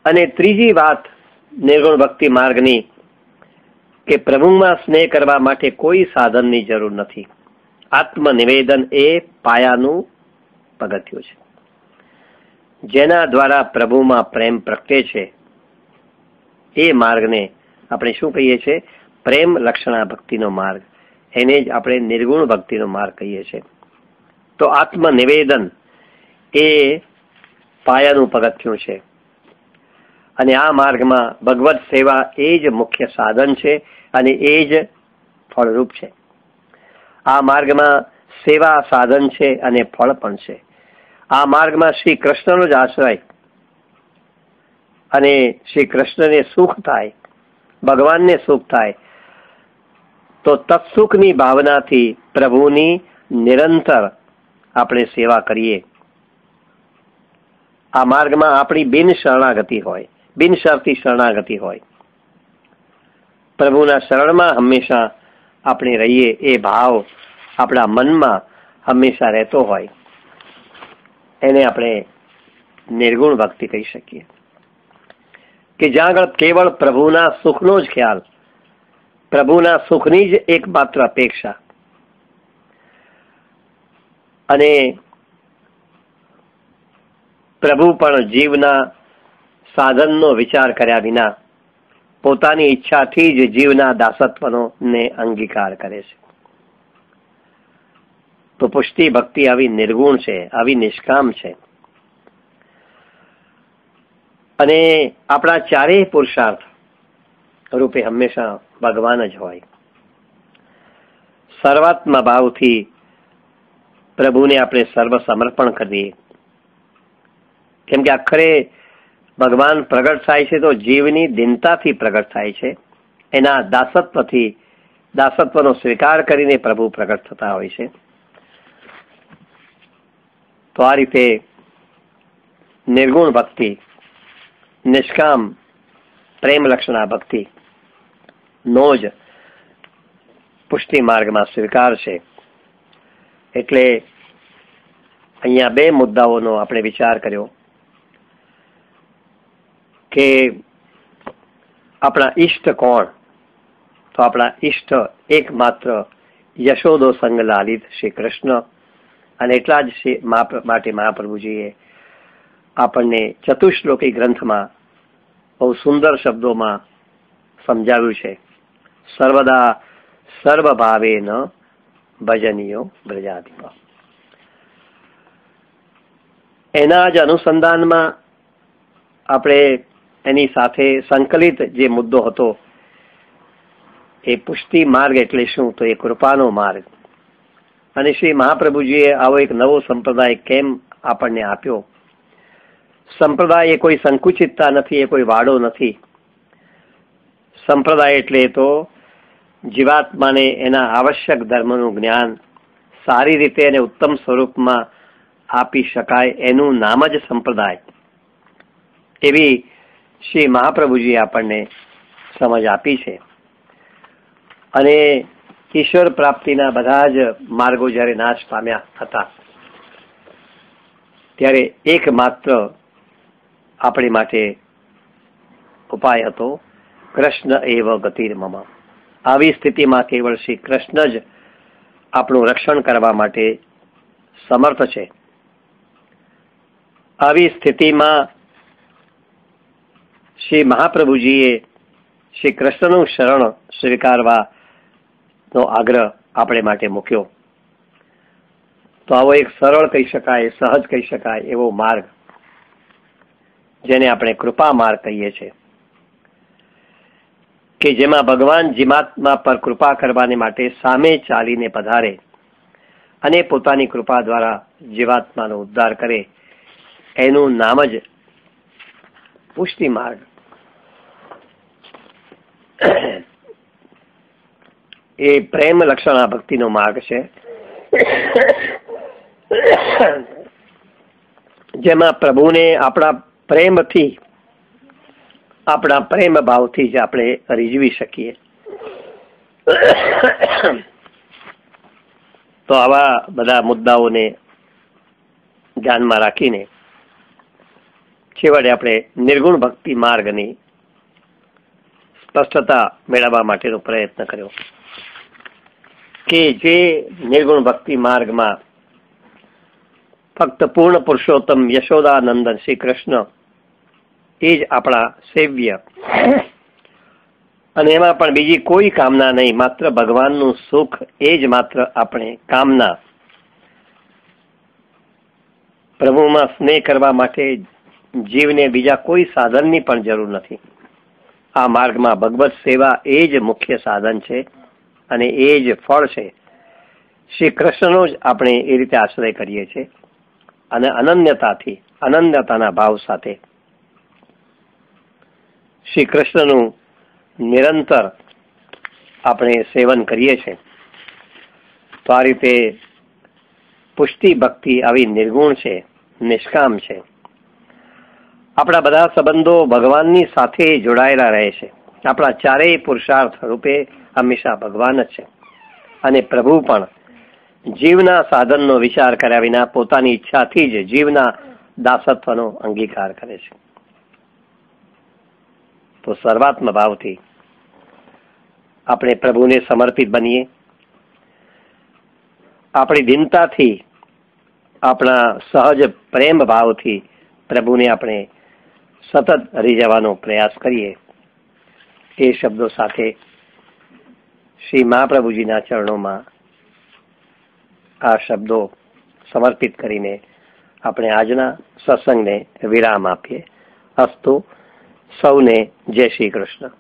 અને ત્રીજી વાત નિર્ગુણ ભક્તિ માર્ગની કે પ્રભુમાં સ્નેહ કરવા માટે કોઈ સાધનની જરૂર નથી. આત્મનિવેદન એ પાયાનું પગથિયું છે. જેના દ્વારા પ્રભુમાં પ્રેમ પ્રગટે છે એ માર્ગને આપણે શું કહીએ છીએ? પ્રેમ લક્ષણા ભક્તિનો માર્ગ. એને જ આપણે નિર્ગુણ ભક્તિનો માર્ગ કહીએ છીએ. તો આત્મનિવેદન એ પાયાનું પગથિયું છે અને આ માર્ગમાં ભગવત સેવા એ જ મુખ્ય સાધન છે અને એ જ ફળરૂપ છે. આ માર્ગમાં સેવા સાધન છે અને ફળ પણ છે. આ માર્ગમાં શ્રી કૃષ્ણનો જ આશ્રય અને શ્રી કૃષ્ણને સુખ થાય, ભગવાનને સુખ થાય, તો તત્સુખની ભાવનાથી પ્રભુની નિરંતર આપણે સેવા કરીએ. આ માર્ગમાં આપણી બિન શરણાગતિ હોય, બિનશરતી શરણાગતિ હોય. પ્રભુના શરણમાં હંમેશા આપણે રહીએ એ ભાવ આપણા મનમાં હંમેશા રહેતો હોય, એને આપણે નિર્ગુણ ભક્તિ કહી શકીએ. કે જ્યાં આગળ કેવળ પ્રભુના સુખનો જ ખ્યાલ, પ્રભુના સુખની જ એકમાત્ર અપેક્ષા અને પ્રભુ પણ જીવના સાધનનો વિચાર કર્યા વિના પોતાની ઈચ્છાથી જ જીવના દાસત્વનો ને અંગીકાર કરે છે. તો પુષ્ટિ ભક્તિ આવી નિર્ગુણ છે, આવી નિષ્કામ છે અને આપણા ચારેય પુરુષાર્થ રૂપે હંમેશા ભગવાન જ હોય. સર્વાત્મા ભાવથી પ્રભુને આપણે સર્વ સમર્પણ કરીએ, કેમ કે આખરે ભગવાન પ્રગટ થાય છે તો જીવની દીનતાથી પ્રગટ થાય છે. એના દાસત્વથી, દાસત્વનો સ્વીકાર કરીને પ્રભુ પ્રગટ થતા હોય છે. તો આ રીતે નિર્ગુણ ભક્તિ, નિષ્કામ પ્રેમ લક્ષણા ભક્તિ નો જ પુષ્ટિ માર્ગમાં સ્વીકાર છે. એટલે અહીંયા બે મુદ્દાઓનો આપણે વિચાર કર્યો કે આપણા ઈષ્ટ કોણ? તો આપણા ઈષ્ટ એકમાત્ર યશોદો સંગ લાલિત શ્રી કૃષ્ણ. અને એટલા જ માટે મહાપ્રભુજીએ આપણને ચતુશ્લોકી ગ્રંથમાં બહુ સુંદર શબ્દોમાં સમજાવ્યું છે. સર્વદા સર્વભાવેન ભજનીયો બ્રજાધિપ. એના જ અનુસંધાનમાં આપણે એની સાથે સંકલિત જે મુદ્દો હતો એ પુષ્ટિ માર્ગ એટલે શું? તો એ કૃપાનો માર્ગ. અને શ્રી મહાપ્રભુજીએ આવો એક નવો સંપ્રદાય કેમ આપણને આપ્યો? સંપ્રદાય એ કોઈ સંકુચિતતા નથી, એ કોઈ વાડો નથી. સંપ્રદાય એટલે તો જીવાત્માને એના આવશ્યક ધર્મનું જ્ઞાન સારી રીતે અને ઉત્તમ સ્વરૂપમાં આપી શકાય એનું નામ જ સંપ્રદાય. એવી શ્રી મહાપ્રભુજીએ આપણને સમજ આપી છે. અને ઈશ્વર પ્રાપ્તિના બધા જ માર્ગો જ્યારે નાશ પામ્યા હતા ત્યારે એકમાત્ર આપણી માટે ઉપાય હતો કૃષ્ણ એવ ગતિર્મમ. આવી સ્થિતિમાં કેવળ શ્રી કૃષ્ણ જ આપણું રક્ષણ કરવા માટે સમર્થ છે. આવી સ્થિતિમાં શ્રી મહાપ્રભુજીએ શ્રી કૃષ્ણનું શરણ સ્વીકારવાનો આગ્રહ આપણે માટે મૂક્યો. તો આવો એક સરળ કહી શકાય, સહજ કહી શકાય એવો માર્ગ, જેને આપણે કૃપા માર્ગ કહીએ છીએ, કે જેમાં ભગવાન જીવાત્મા પર કૃપા કરવાને માટે સામે ચાલીને પધારે અને પોતાની કૃપા દ્વારા જીવાત્માનો ઉદ્ધાર કરે, એનું નામ જ પુષ્ટિ માર્ગ. એ પ્રેમ લક્ષણા ભક્તિનો માર્ગ છે, જેમાં પ્રભુને આપણા પ્રેમથી, આપણા પ્રેમ ભાવથી જ આપણે રીઝવી શકીએ. તો આવા બધા મુદ્દાઓને ધ્યાનમાં રાખીને છેવટે આપણે નિર્ગુણ ભક્તિ માર્ગની સ્પષ્ટતા મેળવવા માટેનો પ્રયત્ન કર્યો કે જે નિર્ગુણ ભક્તિ માર્ગમાં ફક્ત પૂર્ણ પુરુષોત્તમ યશોદાનંદન શ્રી કૃષ્ણ એ જ આપણા સેવ્ય, અને એમાં પણ બીજી કોઈ કામના નહીં, માત્ર ભગવાનનું સુખ એ જ માત્ર આપણે કામના. પ્રભુમાં સ્નેહ કરવા માટે જીવને બીજા કોઈ સાધનની પણ જરૂર નથી. આ માર્ગમાં ભગવત સેવા એ જ મુખ્ય સાધન છે અને એ જ ફળ છે. શ્રી કૃષ્ણનો જ આપણે એ રીતે આશ્રય કરીએ છીએ અને અનન્યતાથી, અનન્યતાના ભાવ સાથે શ્રી કૃષ્ણનું નિરંતર આપણે સેવન કરીએ છીએ. તો આ રીતે પુષ્ટિ ભક્તિ આવી નિર્ગુણ છે, નિષ્કામ છે. આપણા બધા સંબંધો ભગવાનની સાથે જોડાયેલા રહે છે. આપણા ચારેય પુરુષાર્થ રૂપે હંમેશા ભગવાન જ છે, અને પ્રભુ પણ જીવના સાધનનો વિચાર કર્યા વિના પોતાની ઈચ્છાથી જ જીવના દાસત્વનો અંગીકાર કરે છે. તો સર્વાત્મ ભાવથી આપણે પ્રભુને સમર્પિત બનીએ. આપણી દીનતાથી, આપણા સહજ પ્રેમ ભાવથી પ્રભુને આપણે સતત રીઝવવાનો પ્રયાસ કરીએ. એ શબ્દો સાથે શ્રી મહાપ્રભુજીના ચરણોમાં આ શબ્દો સમર્પિત કરીને આપણે આજના સત્સંગને વિરામ આપીએ. અસ્તુ. સૌને જય શ્રી કૃષ્ણ.